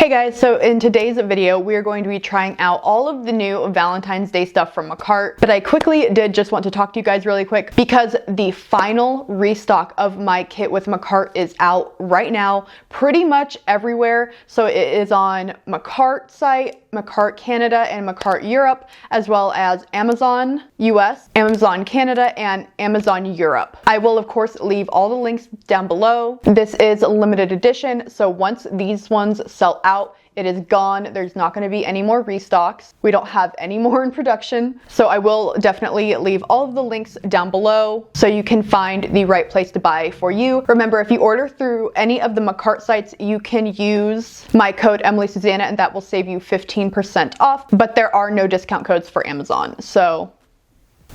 Hey guys, so in today's video, we are going to be trying out all of the new Valentine's Day stuff from Makartt, but I quickly did just want to talk to you guys really quick because the final restock of my kit with Makartt is out right now, pretty much everywhere. So it is on Makartt site, Makartt Canada, and Makartt Europe, as well as Amazon US, Amazon Canada, and Amazon Europe. I will of course leave all the links down below. This is a limited edition, so once these ones sell out, it is gone. There's not going to be any more restocks. We don't have any more in production. So I will definitely leave all of the links down below so you can find the right place to buy for you. Remember, if you order through any of the Makartt sites, you can use my code emilysusanah and that will save you 15% off, but there are no discount codes for Amazon.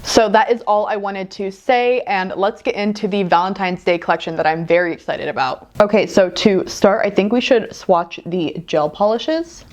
So that is all I wanted to say, and let's get into the Valentine's Day collection that I'm very excited about. Okay, so to start, I think we should swatch the gel polishes.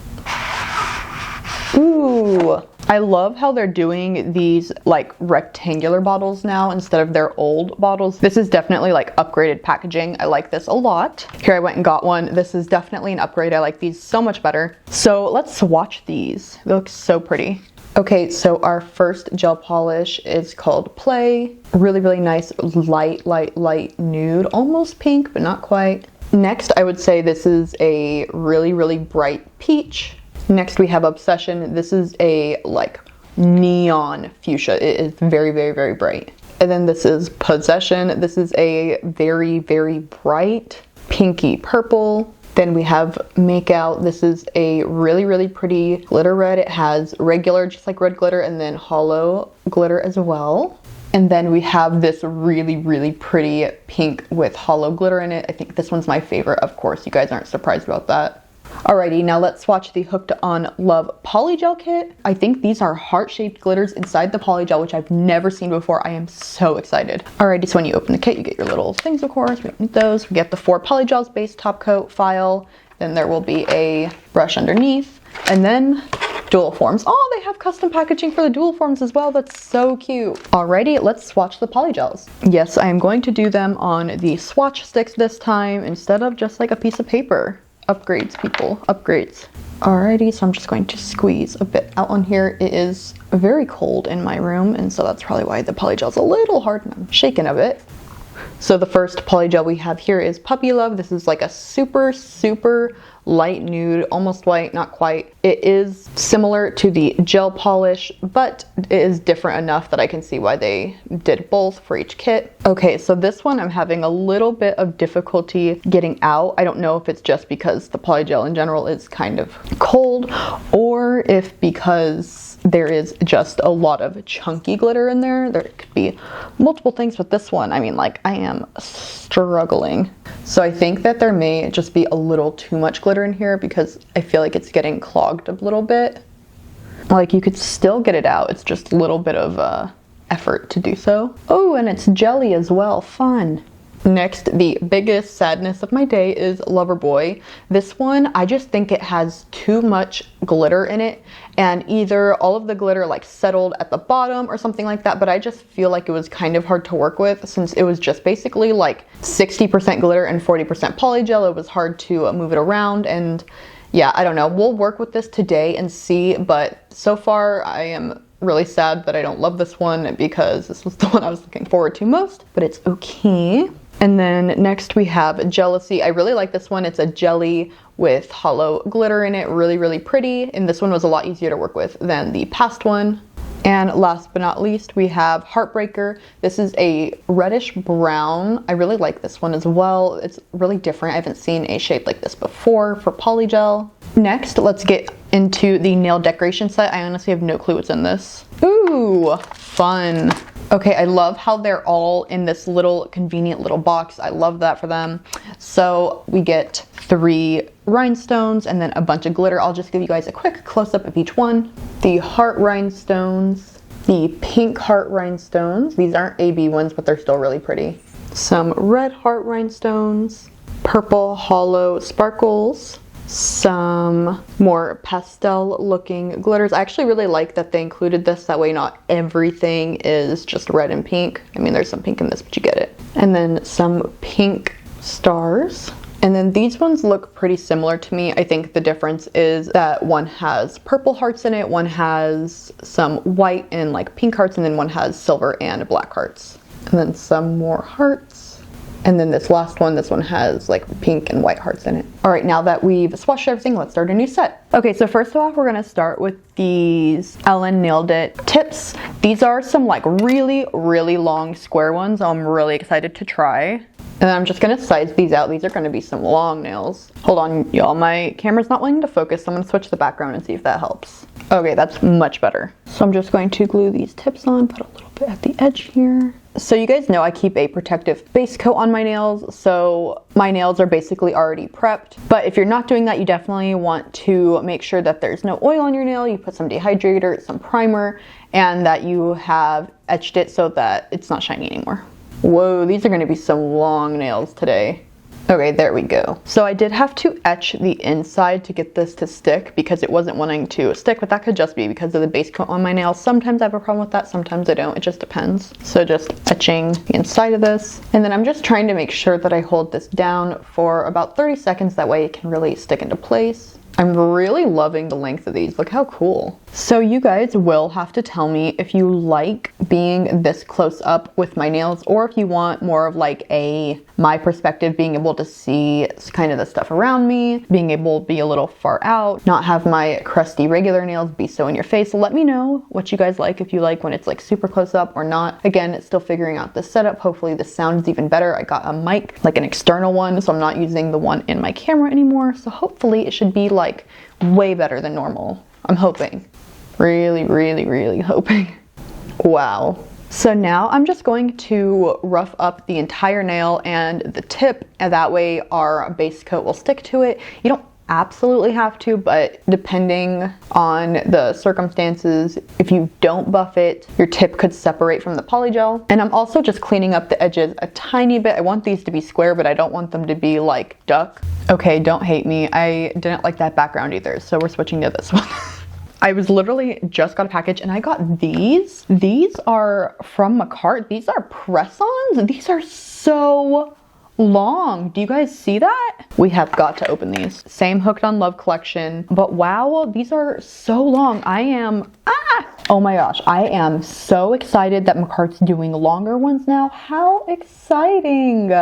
Ooh, I love how they're doing these like rectangular bottles now instead of their old bottles. This is definitely like upgraded packaging. I like this a lot. Here I went and got one. This is definitely an upgrade. I like these so much better. So let's swatch these. They look so pretty. Okay, so our first gel polish is called Play. Really, really nice, light nude, almost pink, but not quite. Next, I would say this is a really, really bright peach. Next, we have Obsession. This is a like neon fuchsia. It is very, very, very bright. And then this is Possession. This is a very, very bright pinky purple. Then we have Makeout. This is a really, really pretty glitter red. It has regular, just like red glitter, and then hollow glitter as well. And then we have this really, really pretty pink with hollow glitter in it. I think this one's my favorite, of course. You guys aren't surprised about that. Alrighty, now let's swatch the Hooked on Love Polygel kit. I think these are heart-shaped glitters inside the polygel, which I've never seen before. I am so excited. Alrighty, so when you open the kit, you get your little things, of course. We don't need those. We get the 4 polygels base top coat file. Then there will be a brush underneath. And then dual forms. Oh, they have custom packaging for the dual forms as well. That's so cute. Alrighty, let's swatch the polygels. Yes, I am going to do them on the swatch sticks this time instead of just like a piece of paper. Upgrades, people, upgrades. Alrighty, so I'm just going to squeeze a bit out on here. It is very cold in my room, and so that's probably why the polygel's a little hard and I'm shaking a bit. So the first polygel we have here is Puppy Love. This is like a super, super light nude, almost white, not quite. It is similar to the gel polish, but it is different enough that I can see why they did both for each kit. Okay, so this one I'm having a little bit of difficulty getting out. I don't know if it's just because the polygel in general is kind of cold, or if because there is just a lot of chunky glitter in there. There could be multiple things, but this one, I mean, like, I am struggling. So I think that there may just be a little too much glitter in here because I feel like it's getting clogged a little bit. Like, you could still get it out. It's just a little bit of effort to do so. Oh, and it's jelly as well. Fun. Next, the biggest sadness of my day is Loverboy. This one, I just think it has too much glitter in it, and either all of the glitter like settled at the bottom or something like that, but I just feel like it was kind of hard to work with since it was just basically like 60% glitter and 40% polygel. It was hard to move it around, and yeah, I don't know. We'll work with this today and see, but so far I am really sad that I don't love this one because this was the one I was looking forward to most, but it's okay. And then next we have Jealousy. I really like this one. It's a jelly with hollow glitter in it. Really, really pretty. And this one was a lot easier to work with than the past one. And last but not least, we have Heartbreaker. This is a reddish brown. I really like this one as well. It's really different. I haven't seen a shape like this before for polygel. Next, let's get into the nail decoration set. I honestly have no clue what's in this. Ooh, fun. Okay, I love how they're all in this little convenient little box. I love that for them. So we get 3 rhinestones and then a bunch of glitter. I'll just give you guys a quick close-up of each one. The heart rhinestones, the pink heart rhinestones. These aren't AB ones, but they're still really pretty. Some red heart rhinestones, purple hollow sparkles, some more pastel looking glitters. I actually really like that they included this, that way not everything is just red and pink. I mean, there's some pink in this, but you get it. And then some pink stars And then these ones look pretty similar to me. I think the difference is that one has purple hearts in it, one has some white and like pink hearts, and then one has silver and black hearts. And then some more hearts. And then this last one, this one has like pink and white hearts in it. All right, now that we've swatched everything, let's start a new set. Okay, so first of all, we're gonna start with these Ellen Nailed It tips. These are some like really, really long square ones. I'm really excited to try. And I'm just gonna size these out. These are gonna be some long nails. Hold on, y'all, my camera's not wanting to focus, so I'm gonna switch the background and see if that helps. Okay, that's much better. So I'm just going to glue these tips on, put a little bit at the edge here. So you guys know I keep a protective base coat on my nails, so my nails are basically already prepped. But if you're not doing that, you definitely want to make sure that there's no oil on your nail, you put some dehydrator, some primer, and that you have etched it so that it's not shiny anymore. Whoa, these are gonna be some long nails today. Okay, there we go. So I did have to etch the inside to get this to stick because it wasn't wanting to stick, but that could just be because of the base coat on my nails. Sometimes I have a problem with that, sometimes I don't, it just depends. So just etching the inside of this. And then I'm just trying to make sure that I hold this down for about 30 seconds, that way it can really stick into place. I'm really loving the length of these. Look how cool. So you guys will have to tell me if you like being this close up with my nails, or if you want more of like my perspective, being able to see kind of the stuff around me, being able to be a little far out, not have my crusty regular nails be so in your face. Let me know what you guys like, if you like when it's like super close up or not. Again, it's still figuring out the setup. Hopefully the sound is even better. I got a mic, like an external one, so I'm not using the one in my camera anymore. So hopefully it should be like way better than normal. I'm hoping. Really, really, really hoping. Wow. So now I'm just going to rough up the entire nail and the tip, and that way our base coat will stick to it. You don't absolutely have to, but depending on the circumstances, if you don't buff it, your tip could separate from the polygel. And I'm also just cleaning up the edges a tiny bit. I want these to be square, but I don't want them to be like duck. Okay, don't hate me. I didn't like that background either, so we're switching to this one. I was literally just got a package and I got these. These are from Makartt. These are press-ons. These are so long. Do you guys see that? We have got to open these. Same Hooked on Love collection, but wow, these are so long. Oh my gosh, I am so excited that Makartt's doing longer ones now. How exciting.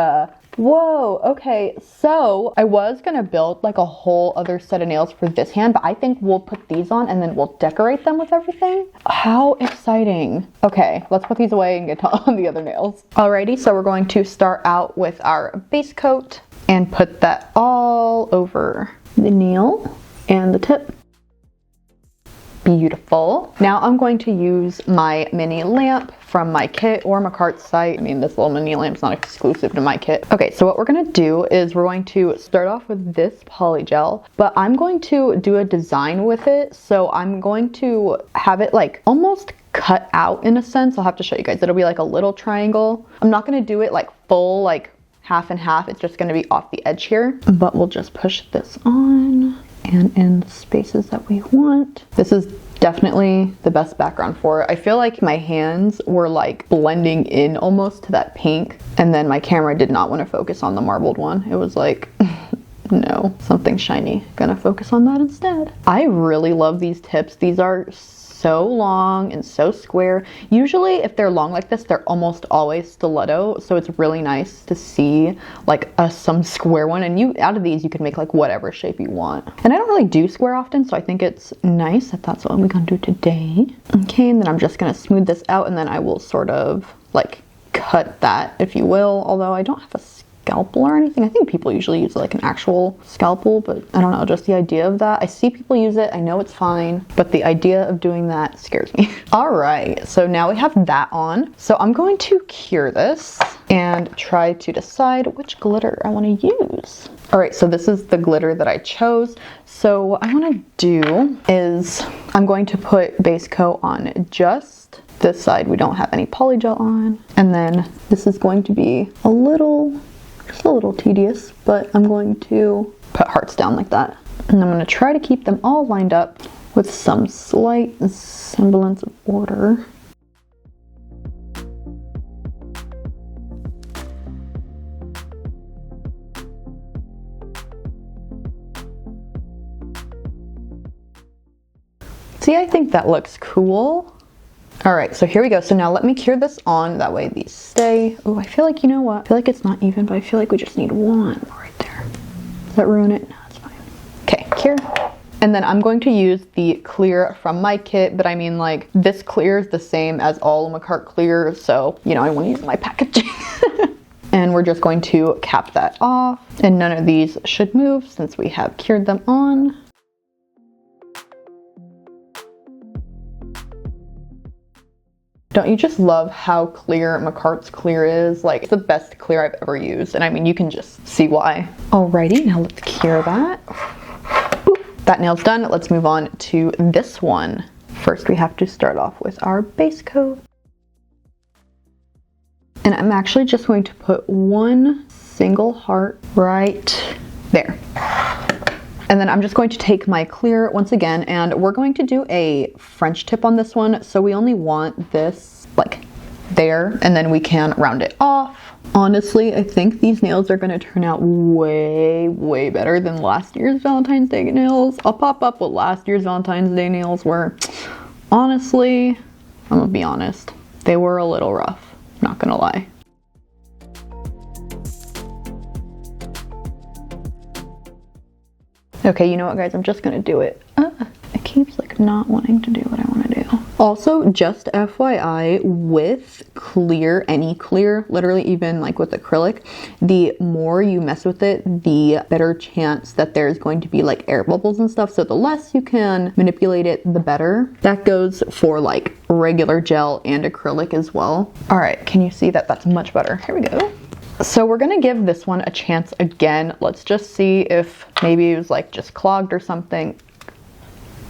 Whoa, okay, so I was gonna build like a whole other set of nails for this hand, but I think we'll put these on and then we'll decorate them with everything. How exciting. Okay, let's put these away and get on the other nails. Alrighty, so we're going to start out with our base coat and put that all over the nail and the tip. Beautiful. Now I'm going to use my mini lamp from my kit or Makartt's site. I mean, this little mini lamp's not exclusive to my kit. Okay, so what we're gonna do is we're going to start off with this polygel, but I'm going to do a design with it. So I'm going to have it like almost cut out in a sense. I'll have to show you guys. It'll be like a little triangle. I'm not gonna do it like full, like half and half. It's just gonna be off the edge here, but we'll just push this on and in the spaces that we want. This is definitely the best background for it. I feel like my hands were like blending in almost to that pink, and then my camera did not want to focus on the marbled one. It was like, no, something shiny. Gonna focus on that instead. I really love these tips. These are so long and so square. Usually if they're long like this, they're almost always stiletto, so it's really nice to see like some square one, and out of these you can make like whatever shape you want. And I don't really do square often, so I think it's nice that that's what we're gonna do today. Okay, and then I'm just gonna smooth this out, and then I will sort of like cut that, if you will, although I don't have a scalpel or anything. I think people usually use like an actual scalpel, but I don't know, just the idea of that. I see people use it, I know it's fine, but the idea of doing that scares me. All right, so now we have that on. So I'm going to cure this and try to decide which glitter I want to use. All right, so this is the glitter that I chose. So what I want to do is I'm going to put base coat on just this side. We don't have any polygel on. And then this is going to be just a little tedious, but I'm going to put hearts down like that. And I'm going to try to keep them all lined up with some slight semblance of order. See, I think that looks cool. All right, so here we go. So now let me cure this on, that way these stay. Oh, I feel like, you know what? I feel like it's not even, but I feel like we just need one right there. Does that ruin it? No, it's fine. Okay, cure. And then I'm going to use the clear from my kit, but I mean, like, this clear is the same as all Makartt clear, so, you know, I want to use my packaging. And we're just going to cap that off, and none of these should move since we have cured them on. Don't you just love how clear Makartt's clear is? Like, it's the best clear I've ever used, and I mean, you can just see why. Alrighty, now let's cure that. That nail's done. Let's move on to this one. First, we have to start off with our base coat. And I'm actually just going to put one single heart right there. And then I'm just going to take my clear once again, and we're going to do a French tip on this one. So we only want this like there, and then we can round it off. Honestly, I think these nails are gonna turn out way, way better than last year's Valentine's Day nails. I'll pop up what last year's Valentine's Day nails were. Honestly, I'm gonna be honest, they were a little rough, not gonna lie. Okay, you know what, guys? I'm just gonna do it. It keeps like not wanting to do what I want to do. Also, just FYI, with clear, any clear, literally even like with acrylic, the more you mess with it, the better chance that there's going to be like air bubbles and stuff. So the less you can manipulate it, the better. That goes for like regular gel and acrylic as well. All right, can you see that? That's much better. Here we go. So we're gonna give this one a chance again. Let's just see if maybe it was like just clogged or something.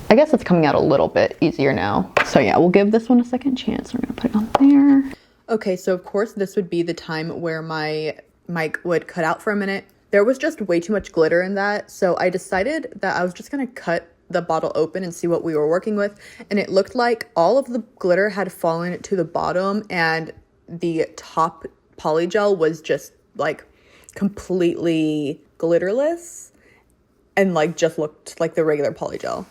I guess it's coming out a little bit easier now. So yeah, we'll give this one a second chance. We're gonna put it on there. Okay, so of course this would be the time where my mic would cut out for a minute. There was just way too much glitter in that. So I decided that I was just gonna cut the bottle open and see what we were working with. And it looked like all of the glitter had fallen to the bottom, and the top polygel was just like completely glitterless and like just looked like the regular polygel.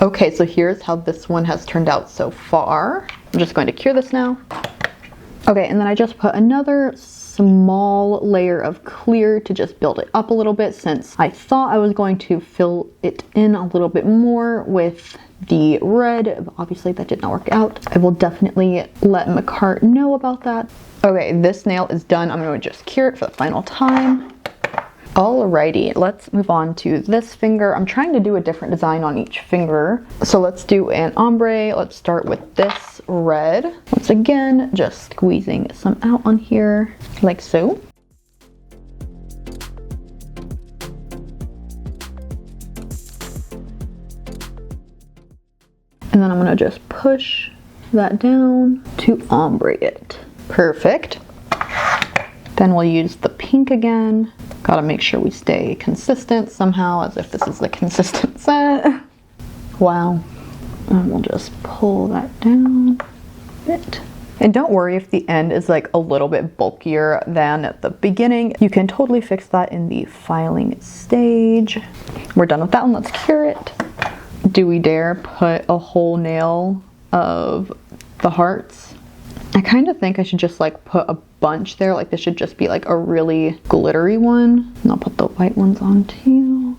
Okay, so here's how this one has turned out so far. I'm just going to cure this now. Okay, and then I just put another small layer of clear to just build it up a little bit, since I thought I was going to fill it in a little bit more with the red, but obviously that did not work out. I will definitely let Makartt know about that. Okay, this nail is done. I'm going to just cure it for the final time. Alrighty, let's move on to this finger. I'm trying to do a different design on each finger. So let's do an ombre. Let's start with this red. Once again, just squeezing some out on here, like so. And then I'm gonna just push that down to ombre it. Perfect. Then we'll use the pink again. Gotta make sure we stay consistent somehow, as if this is a consistent set. Wow. And we'll just pull that down a bit. And don't worry if the end is like a little bit bulkier than at the beginning. You can totally fix that in the filing stage. We're done with that one. Let's cure it. Do we dare put a whole nail of the hearts? I kind of think I should just like put a bunch there. Like this should just be like a really glittery one. And I'll put the white ones on too.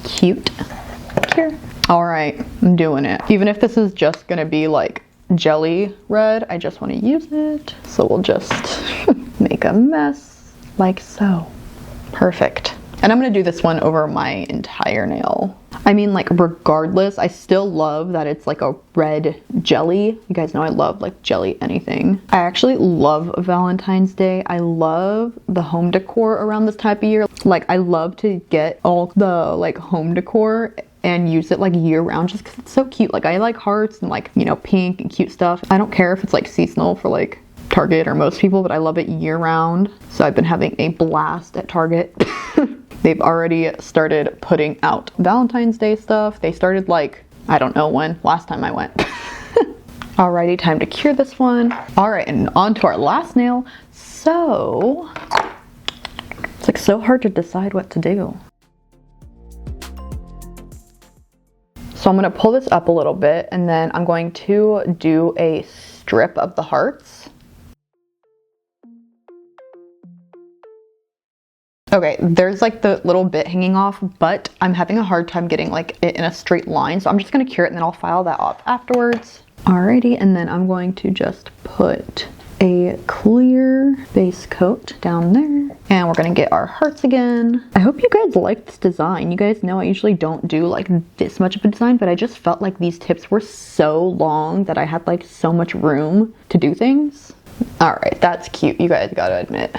Cute. Cure. All right, I'm doing it. Even if this is just gonna be like jelly red, I just want to use it. So we'll just make a mess like so. Perfect. And I'm gonna do this one over my entire nail. I mean, like, regardless, I still love that it's like a red jelly. You guys know I love like jelly anything. I actually love Valentine's Day. I love the home decor around this type of year. Like, I love to get all the like home decor and use it like year round just because it's so cute. Like, I like hearts and like, you know, pink and cute stuff. I don't care if it's like seasonal for like Target or most people, but I love it year round. So I've been having a blast at Target. They've already started putting out Valentine's Day stuff. They started like, I don't know when, last time I went. Alrighty, time to cure this one. All right, and on to our last nail. So, it's like so hard to decide what to do. So I'm gonna pull this up a little bit and then I'm going to do a strip of the hearts. Okay, there's like the little bit hanging off, but I'm having a hard time getting like it in a straight line. So I'm just gonna cure it and then I'll file that off afterwards. Alrighty, and then I'm going to just put a clear base coat down there. And we're gonna get our hearts again. I hope you guys like this design. You guys know I usually don't do like this much of a design, but I just felt like these tips were so long that I had like so much room to do things. Alright, that's cute, you guys gotta admit.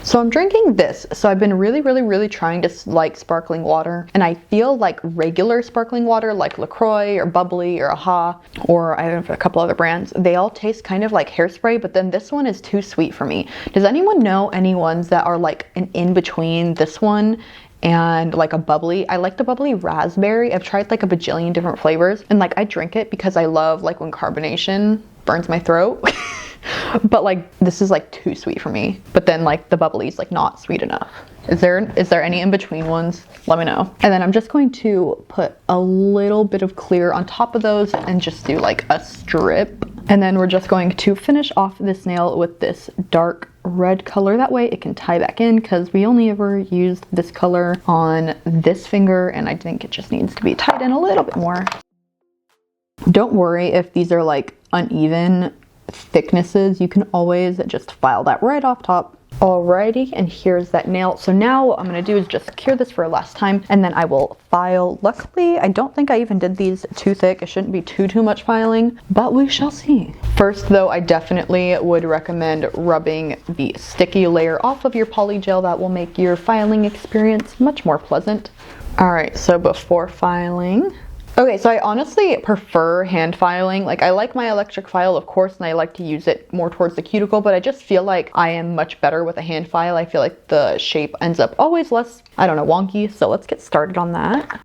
So I'm drinking this. So I've been really trying to like sparkling water, and I feel like regular sparkling water like LaCroix or Bubbly or Aha, or I have a couple other brands, they all taste kind of like hairspray, but then this one is too sweet for me. Does anyone know any ones that are like an in between this one and like a bubbly? I like the bubbly raspberry. I've tried like a bajillion different flavors, and like I drink it because I love like when carbonation burns my throat. But like this is like too sweet for me. But then like the bubbly is like not sweet enough. Is there any in between ones? Let me know. And then I'm just going to put a little bit of clear on top of those and just do like a strip. And then we're just going to finish off this nail with this dark red color. That way it can tie back in, because we only ever used this color on this finger and I think it just needs to be tied in a little bit more. Don't worry if these are like uneven thicknesses, you can always just file that right off top. Alrighty, and here's that nail. So now what I'm going to do is just cure this for a last time and then I will file. Luckily, I don't think I even did these too thick. It shouldn't be too much filing, but we shall see. First though, I definitely would recommend rubbing the sticky layer off of your polygel. That will make your filing experience much more pleasant. Alright, so before filing, okay, so I honestly prefer hand filing. Like I like my electric file, of course, and I like to use it more towards the cuticle, but I just feel like I am much better with a hand file. I feel like the shape ends up always less, I don't know, wonky. So let's get started on that.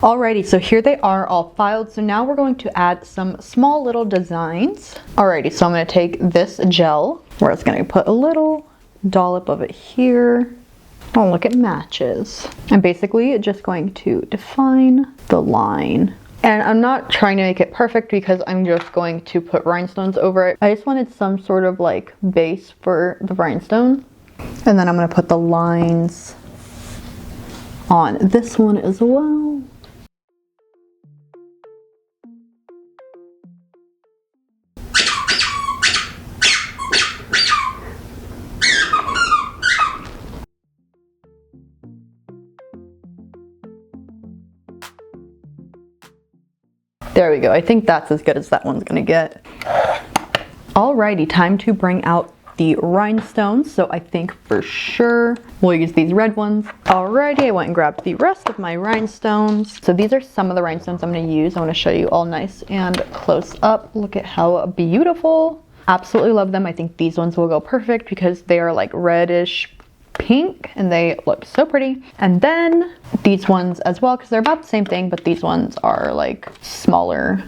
Alrighty, so here they are all filed. So now we're going to add some small little designs. Alrighty, so I'm going to take this gel. We're just going to put a little dollop of it here. Oh, look, it matches. I'm basically just going to define the line. And I'm not trying to make it perfect because I'm just going to put rhinestones over it. I just wanted some sort of like base for the rhinestone. And then I'm going to put the lines on this one as well. There we go. I think that's as good as that one's gonna get. Alrighty, time to bring out the rhinestones. So I think for sure we'll use these red ones. Alrighty, I went and grabbed the rest of my rhinestones. So these are some of the rhinestones I'm gonna use. I wanna show you all nice and close up. Look at how beautiful. Absolutely love them. I think these ones will go perfect because they are like reddish pink and they look so pretty. And then these ones as well, because they're about the same thing, but these ones are like smaller.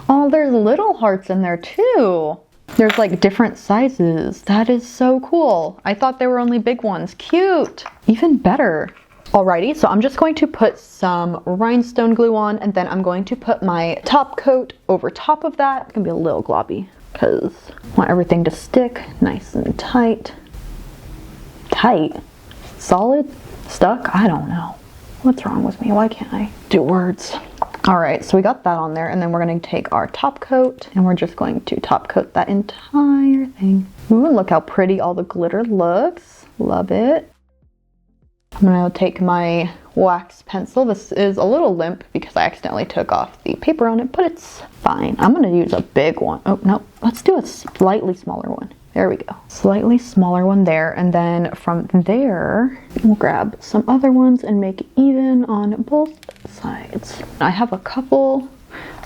Oh, there's little hearts in there too. There's like different sizes. That is so cool. I thought there were only big ones. Cute. Even better. Alrighty, so I'm just going to put some rhinestone glue on, and then I'm going to put my top coat over top of that. It's gonna be a little globby because I want everything to stick nice and tight. Tight? Solid? Stuck? I don't know. What's wrong with me? Why can't I do words? Alright, so we got that on there, and then we're going to take our top coat and we're just going to top coat that entire thing. Ooh, look how pretty all the glitter looks. Love it. I'm going to take my wax pencil. This is a little limp because I accidentally took off the paper on it, but it's fine. I'm going to use a big one. Oh, no, let's do a slightly smaller one. There we go. Slightly smaller one there, and then from there, we'll grab some other ones and make even on both sides. I have a couple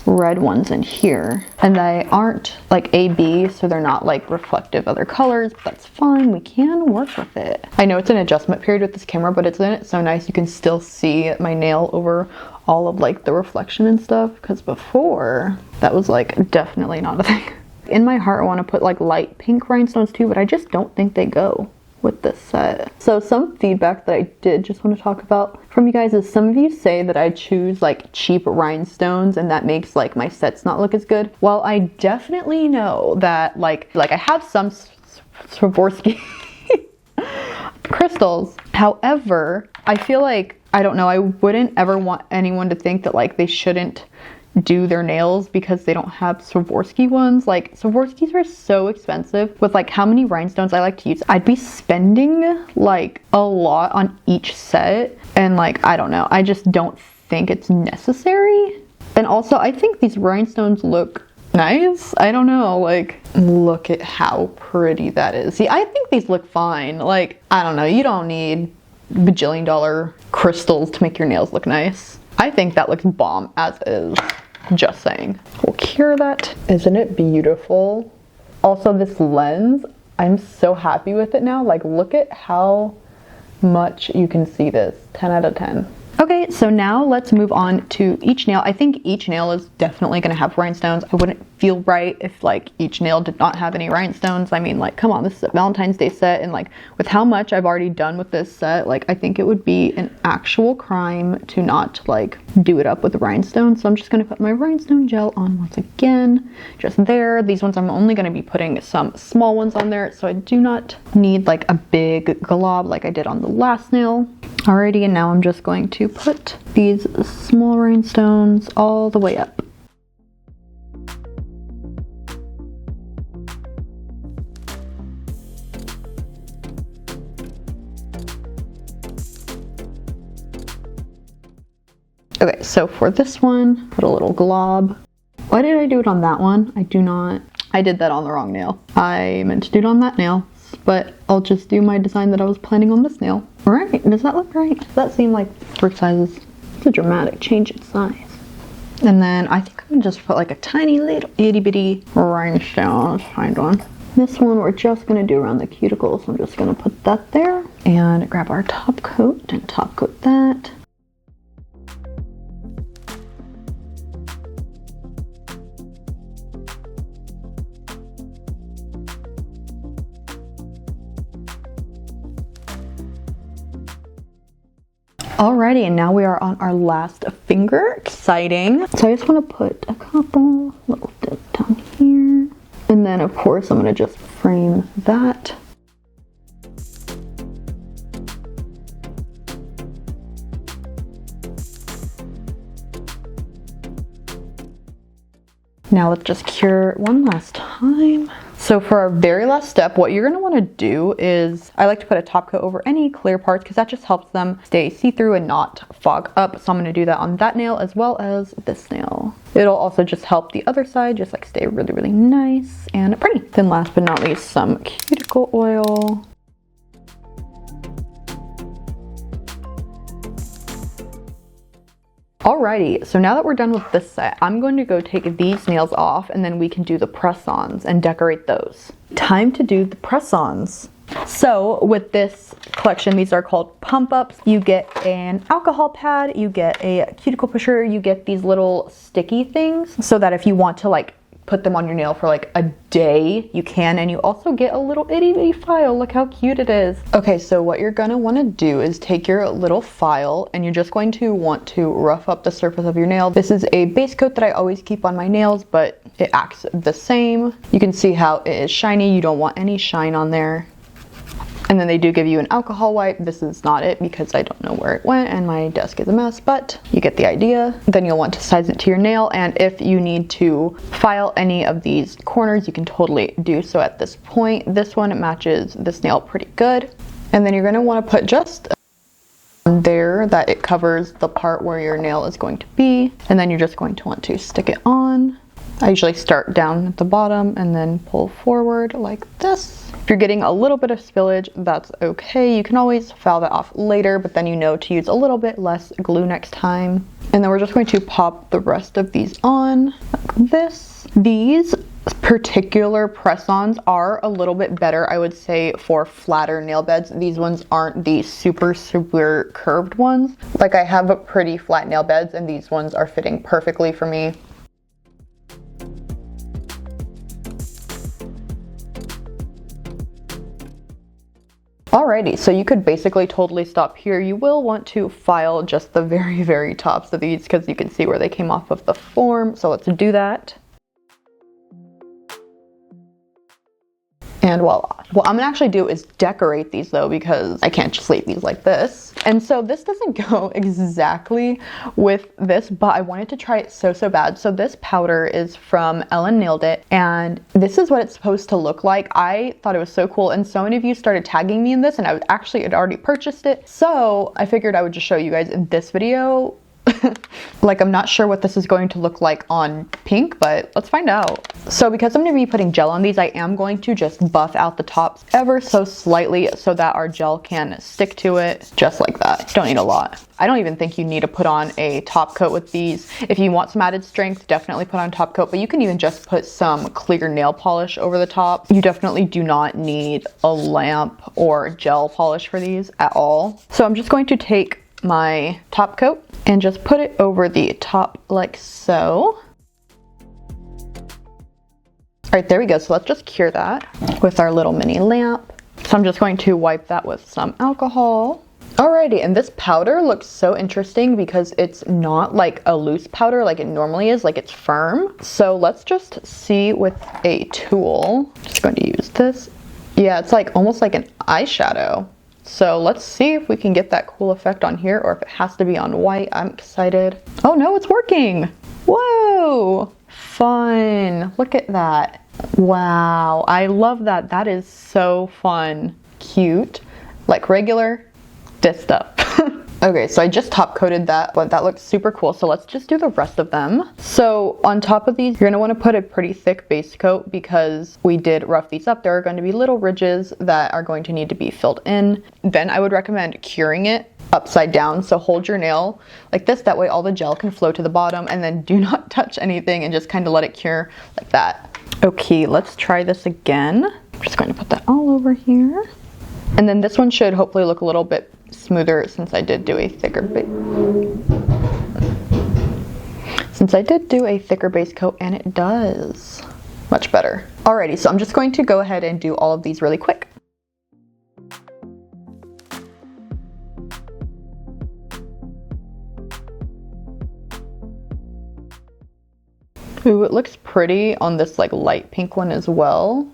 red ones in here, and they aren't like AB, so they're not like reflective other colors, but that's fine. We can work with it. I know it's an adjustment period with this camera, but isn't it so nice? You can still see my nail over all of like the reflection and stuff, because before that was like definitely not a thing. In my heart, I want to put like light pink rhinestones too, but I just don't think they go with this set. So some feedback that I did just want to talk about from you guys is some of you say that I choose like cheap rhinestones and that makes like my sets not look as good. Well, I definitely know that like I have some Swarovski crystals. However, I feel like, I don't know, I wouldn't ever want anyone to think that like they shouldn't do their nails because they don't have Swarovski ones. Like Swarovskis are so expensive. With like how many rhinestones I like to use, I'd be spending like a lot on each set, and like I don't know, I just don't think it's necessary. And also I think these rhinestones look nice. I don't know, like look at how pretty that is. See, I think these look fine. Like I don't know, you don't need bajillion-dollar crystals to make your nails look nice. I think that looks bomb as is. Just saying. We'll cure that. Isn't it beautiful? Also, this lens, I'm so happy with it now. Like, look at how much you can see this. 10 out of 10. Okay, so now let's move on to each nail. I think each nail is definitely gonna have rhinestones. I wouldn't feel right if like each nail did not have any rhinestones. I mean, like, come on, this is a Valentine's Day set, and like with how much I've already done with this set, like I think it would be an actual crime to not like do it up with the rhinestones. So I'm just gonna put my rhinestone gel on once again, just there. These ones I'm only gonna be putting some small ones on there, so I do not need like a big glob like I did on the last nail. Alrighty, and now I'm just going to put these small rhinestones all the way up. Okay, so for this one, put a little glob. Why did I do it on that one? I did that on the wrong nail. I meant to do it on that nail, but I'll just do my design that I was planning on this nail. All right, does that look right? Does that seem like fruit sizes? It's a dramatic change in size. And then I think I'm gonna just put like a tiny little itty bitty rhinestone. Let's find one. This one we're just gonna do around the cuticle, so I'm just gonna put that there and grab our top coat and top coat that. Alrighty, and now we are on our last finger. Exciting. So I just want to put a couple little dips down here. And then of course I'm going to just frame that. Now let's just cure one last time. So for our very last step, what you're gonna wanna do is, I like to put a top coat over any clear parts because that just helps them stay see-through and not fog up. So I'm gonna do that on that nail as well as this nail. It'll also just help the other side just like stay really, really nice and pretty. Then last but not least, some cuticle oil. Alrighty, so now that we're done with this set, I'm going to go take these nails off and then we can do the press-ons and decorate those. Time to do the press-ons. So with this collection, these are called pump-ups. You get an alcohol pad, you get a cuticle pusher, you get these little sticky things so that if you want to like put them on your nail for like a day, you can, and you also get a little itty bitty file. Look how cute it is. Okay, so what you're gonna wanna do is take your little file and you're just going to want to rough up the surface of your nail. This is a base coat that I always keep on my nails, but it acts the same. You can see how it is shiny. You don't want any shine on there. And then they do give you an alcohol wipe. This is not it because I don't know where it went and my desk is a mess, but you get the idea. Then you'll want to size it to your nail, and if you need to file any of these corners, you can totally do so at this point. This one matches this nail pretty good. And then you're gonna wanna put just there that it covers the part where your nail is going to be. And then you're just going to want to stick it on. I usually start down at the bottom and then pull forward like this. If you're getting a little bit of spillage, that's okay. You can always foul that off later, but then you know to use a little bit less glue next time. And then we're just going to pop the rest of these on like this. These particular press-ons are a little bit better, I would say, for flatter nail beds. These ones aren't the super curved ones. Like, I have pretty flat nail beds and these ones are fitting perfectly for me. Alrighty, so you could basically totally stop here. You will want to file just the very tops of these because you can see where they came off of the form. So let's do that. And voila. What I'm gonna actually do is decorate these though, because I can't just leave these like this. And so this doesn't go exactly with this, but I wanted to try it so bad. So this powder is from Ellen Nailed It, and this is what it's supposed to look like. I thought it was so cool, and so many of you started tagging me in this, and I had already purchased it. So I figured I would just show you guys in this video. Like, I'm not sure what this is going to look like on pink, but let's find out. So because I'm going to be putting gel on these, I am going to just buff out the tops ever so slightly so that our gel can stick to it just like that. Don't need a lot. I don't even think you need to put on a top coat with these. If you want some added strength, definitely put on top coat, but you can even just put some clear nail polish over the top. You definitely do not need a lamp or gel polish for these at all. So I'm just going to take my top coat and just put it over the top like so. All right, there we go. So let's just cure that with our little mini lamp. So I'm just going to wipe that with some alcohol. Alrighty, and this powder looks so interesting because it's not like a loose powder like it normally is, like it's firm. So let's just see with a tool. Just going to use this. Yeah, it's like almost like an eyeshadow. So let's see if we can get that cool effect on here, or if it has to be on white. I'm excited. Oh no, it's working. Whoa, fun. Look at that. Wow, I love that. That is so fun. Cute. Like regular, this stuff. Okay, so I just top coated that, but that looks super cool. So let's just do the rest of them. So on top of these, you're gonna wanna put a pretty thick base coat because we did rough these up. There are going to be little ridges that are going to need to be filled in. Then I would recommend curing it upside down. So hold your nail like this, that way all the gel can flow to the bottom, and then do not touch anything and just kind of let it cure like that. Okay, let's try this again. I'm just going to put that all over here. And then this one should hopefully look a little bit smoother since I did do a thicker base coat, and it does much better. Alrighty, so I'm just going to go ahead and do all of these really quick. Ooh, it looks pretty on this like light pink one as well.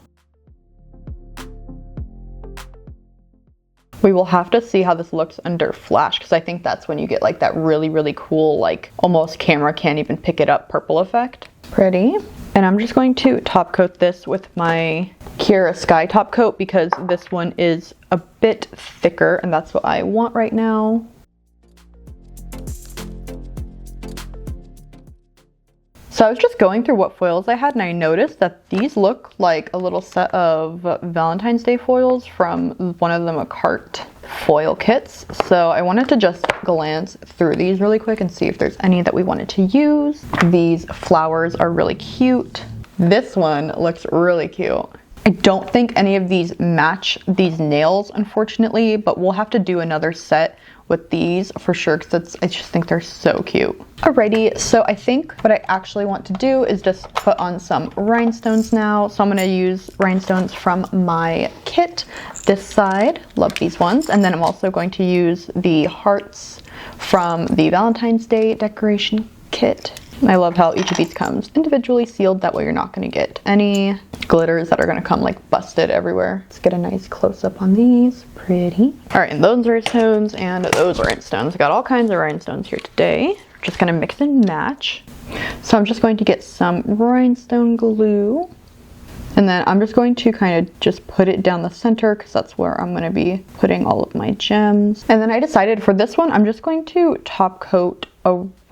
We will have to see how this looks under flash, because I think that's when you get like that really cool, like almost camera can't even pick it up purple effect. Pretty. And I'm just going to top coat this with my Kiara Sky top coat because this one is a bit thicker and that's what I want right now. So I was just going through what foils I had, and I noticed that these look like a little set of Valentine's Day foils from one of the Makartt foil kits. So I wanted to just glance through these really quick and see if there's any that we wanted to use. These flowers are really cute. This one looks really cute. I don't think any of these match these nails, unfortunately, but we'll have to do another set with these for sure because I just think they're so cute. Alrighty, so I think what I actually want to do is just put on some rhinestones now. So I'm going to use rhinestones from my kit this side. Love these ones. And then I'm also going to use the hearts from the Valentine's Day decoration kit. I love how each of these comes individually sealed. That way you're not going to get any glitters that are going to come like busted everywhere. Let's get a nice close-up on these. Pretty. All right, and those rhinestones and those rhinestones. I got all kinds of rhinestones here today. Just going to mix and match. So I'm just going to get some rhinestone glue. And then I'm just going to kind of just put it down the center because that's where I'm going to be putting all of my gems. And then I decided for this one, I'm just going to top coat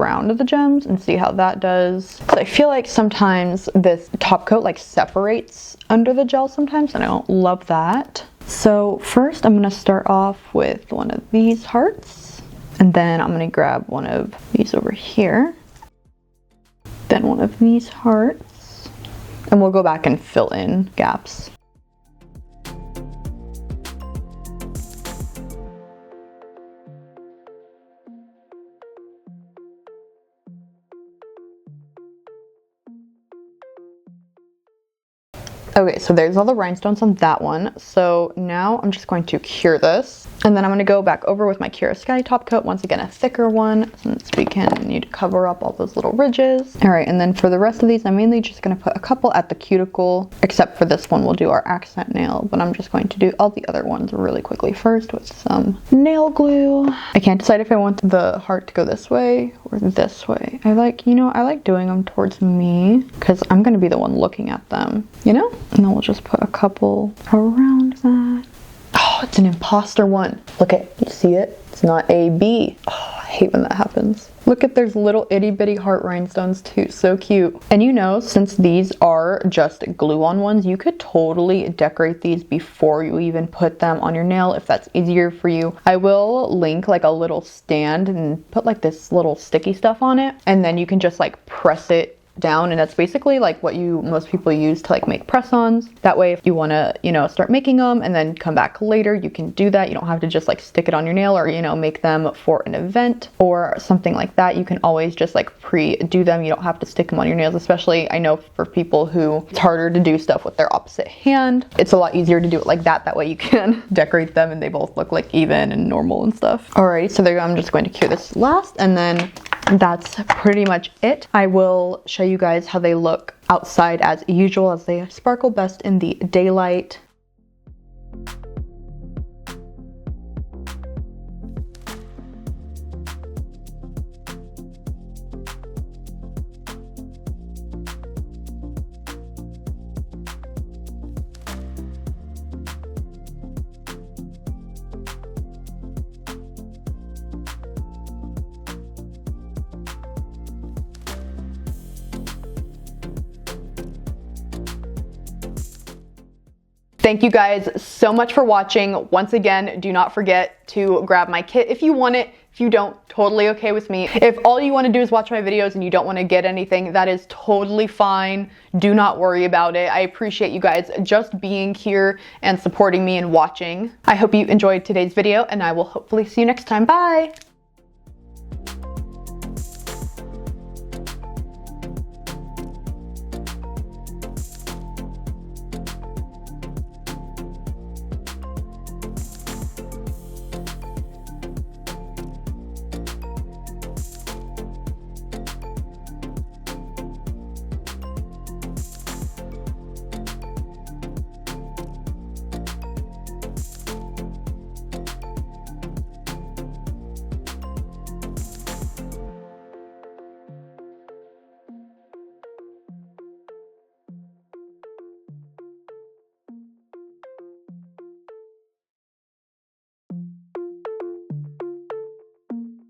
around the gems and see how that does. So I feel like sometimes this top coat like separates under the gel sometimes, and I don't love that. So first I'm gonna start off with one of these hearts, and then I'm gonna grab one of these over here, then one of these hearts, and we'll go back and fill in gaps. Okay, so there's all the rhinestones on that one. So now I'm just going to cure this. And then I'm gonna go back over with my Kiara Sky top coat, once again a thicker one, since we need to cover up all those little ridges. All right, and then for the rest of these, I'm mainly just gonna put a couple at the cuticle, except for this one, we'll do our accent nail, but I'm just going to do all the other ones really quickly first with some nail glue. I can't decide if I want the heart to go this way or this way. I like, you know, I like doing them towards me because I'm gonna be the one looking at them, you know? And then we'll just put a couple around that. Oh, it's an imposter one. Look at, you see it? It's not A, B. Oh, I hate when that happens. Look at, there's little itty bitty heart rhinestones too, so cute. And you know, since these are just glue-on ones, you could totally decorate these before you even put them on your nail if that's easier for you. I will link like a little stand and put like this little sticky stuff on it, and then you can just like press it down, and that's basically like what most people use to like make press-ons. That way if you want to, you know, start making them and then come back later, you can do that. You don't have to just like stick it on your nail or, you know, make them for an event or something like that. You can always just like pre-do them. You don't have to stick them on your nails, especially I know for people who it's harder to do stuff with their opposite hand. It's a lot easier to do it like that. That way you can decorate them and they both look like even and normal and stuff. Alrighty, so there you go. I'm just going to cure this last, and then that's pretty much it. I will show you guys how they look outside as usual, as they sparkle best in the daylight. Thank you guys so much for watching. Once again, do not forget to grab my kit if you want it. If you don't, totally okay with me. If all you want to do is watch my videos and you don't want to get anything, that is totally fine. Do not worry about it. I appreciate you guys just being here and supporting me and watching. I hope you enjoyed today's video, and I will hopefully see you next time. Bye!